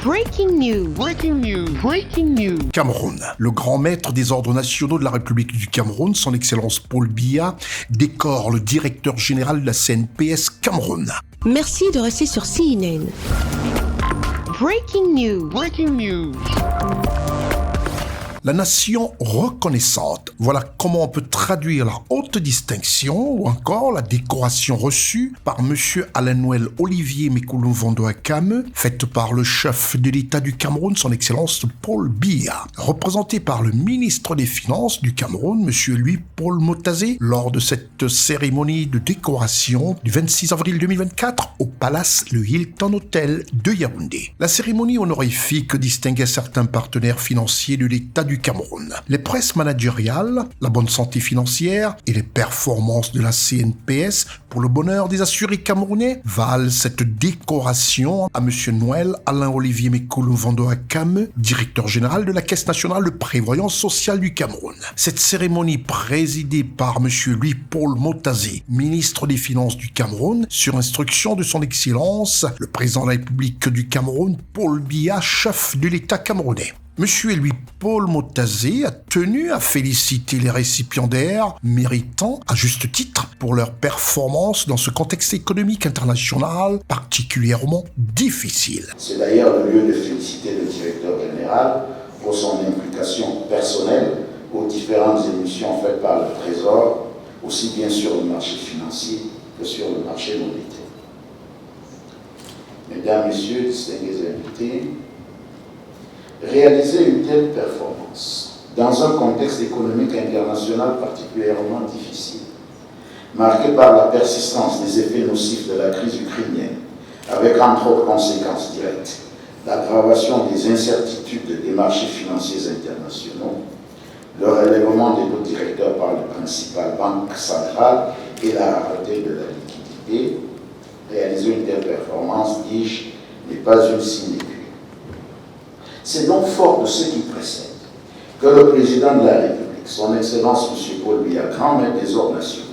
Breaking news. Breaking news. Breaking news. Cameroun. Le grand maître des ordres nationaux de la République du Cameroun, son Excellence Paul Biya, décore le directeur général de la CNPS Cameroun. Merci de rester sur CNN. Breaking news. Breaking news. La nation reconnaissante. Voilà comment on peut traduire la haute distinction ou encore la décoration reçue par M. Alain-Noël Olivier Mekolo-Vandoakame, faite par le chef de l'État du Cameroun, son Excellence Paul Biya, représenté par le ministre des Finances du Cameroun, M. Louis-Paul Motazé, lors de cette cérémonie de décoration du 26 avril 2024 au Palace Le Hilton Hotel de Yaoundé. La cérémonie honorifique distinguait certains partenaires financiers de l'État du Cameroun. Les presses managériales, la bonne santé financière et les performances de la CNPS pour le bonheur des assurés camerounais valent cette décoration à M. Noël Alain-Olivier Mekolo-Vandoakame, directeur général de la Caisse nationale de prévoyance sociale du Cameroun. Cette cérémonie présidée par M. Louis-Paul Motazé, ministre des Finances du Cameroun, sur instruction de son Excellence, le président de la République du Cameroun, Paul Biya, chef de l'État camerounais. Monsieur Louis-Paul Motazé a tenu à féliciter les récipiendaires méritants, à juste titre, pour leur performance dans ce contexte économique international particulièrement difficile. C'est d'ailleurs le lieu de féliciter le directeur général pour son implication personnelle aux différentes émissions faites par le Trésor, aussi bien sur le marché financier que sur le marché monétaire. Mesdames, Messieurs, distingués invités, réaliser une telle performance dans un contexte économique international particulièrement difficile, marqué par la persistance des effets nocifs de la crise ukrainienne, avec entre autres conséquences directes l'aggravation des incertitudes des marchés financiers internationaux, le relèvement des taux directeurs par les principales banques centrales et la rareté de la liquidité, réaliser une telle performance, dis-je, n'est pas une sinécure. C'est donc fort de ce qui précède que le président de la République, son Excellence M. Paul Biya, grand maître des ordres nationaux,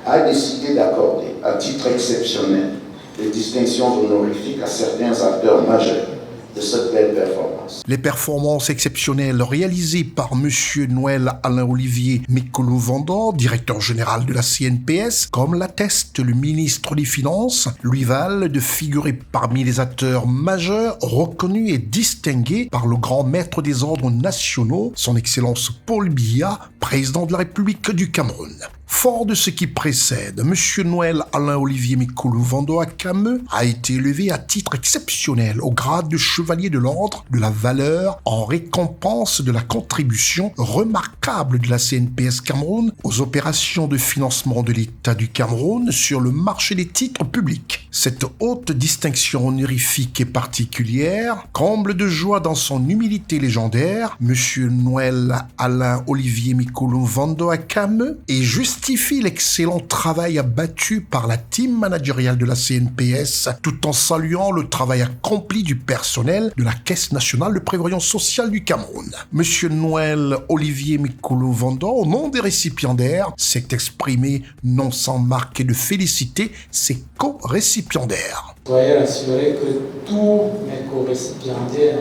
a décidé d'accorder, à titre exceptionnel, des distinctions honorifiques à certains acteurs majeurs de cette belle performance. Les performances exceptionnelles réalisées par M. Noël Alain-Olivier Mekolo-Vandoakame, directeur général de la CNPS, comme l'atteste le ministre des Finances, lui valent de figurer parmi les acteurs majeurs reconnus et distingués par le grand maître des ordres nationaux, son Excellence Paul Biya, président de la République du Cameroun. Fort de ce qui précède, M. Noël Alain-Olivier Mekolo-Vandoakame a été élevé à titre exceptionnel au grade de chevalier de l'ordre de la valeur en récompense de la contribution remarquable de la CNPS Cameroun aux opérations de financement de l'État du Cameroun sur le marché des titres publics. Cette haute distinction honorifique et particulière comble de joie dans son humilité légendaire M. Noël Alain-Olivier Mekolo-Vandoakame et justifie l'excellent travail abattu par la team managériale de la CNPS tout en saluant le travail accompli du personnel de la Caisse nationale de prévoyance sociale du Cameroun. Monsieur Noël Olivier Mekolo-Vandoakame, au nom des récipiendaires, s'est exprimé non sans marquer de féliciter ses co-récipiendaires. Soyez rassurés que tous mes co-récipiendaires,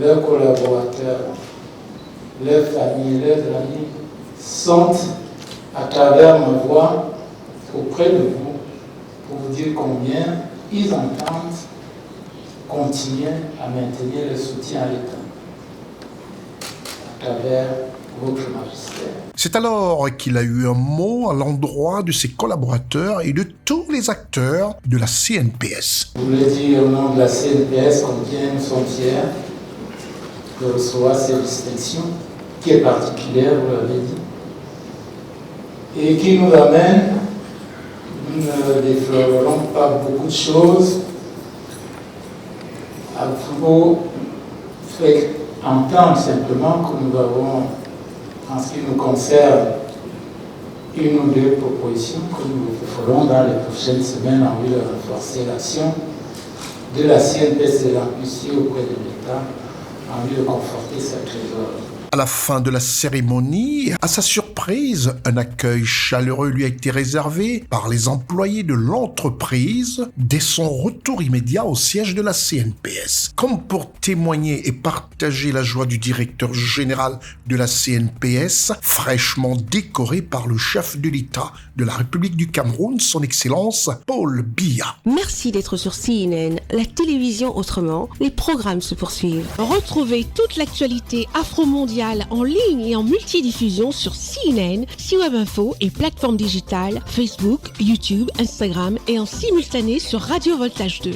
leurs collaborateurs, leurs familles, leurs amis, sont à travers ma voix auprès de vous pour vous dire combien ils entendent continuer à maintenir le soutien à l'État à travers votre magistère. C'est alors qu'il a eu un mot à l'endroit de ses collaborateurs et de tous les acteurs de la CNPS. Je voulais dire au nom de la CNPS combien nous sommes fiers de recevoir cette distinction qui est particulière, vous l'avez dit, et qui nous amène, nous ne déflorerons pas beaucoup de choses, à vous faire entendre simplement que nous avons, en ce qui nous concerne, une ou deux propositions que nous ferons dans les prochaines semaines en vue de renforcer l'action de la CNPS et de l'amplifier auprès de l'État en vue de conforter sa trésorerie. À la fin de la cérémonie, à sa surprise, surprise, un accueil chaleureux lui a été réservé par les employés de l'entreprise dès son retour immédiat au siège de la CNPS. Comme pour témoigner et partager la joie du directeur général de la CNPS, fraîchement décoré par le chef de l'État de la République du Cameroun, son Excellence Paul Biya. Merci d'être sur CNN, la télévision autrement. Les programmes se poursuivent. Retrouvez toute l'actualité afro-mondiale en ligne et en multidiffusion sur CNN, C-Web Info et plateformes digitales, Facebook, YouTube, Instagram et en simultané sur Radio Voltage 2.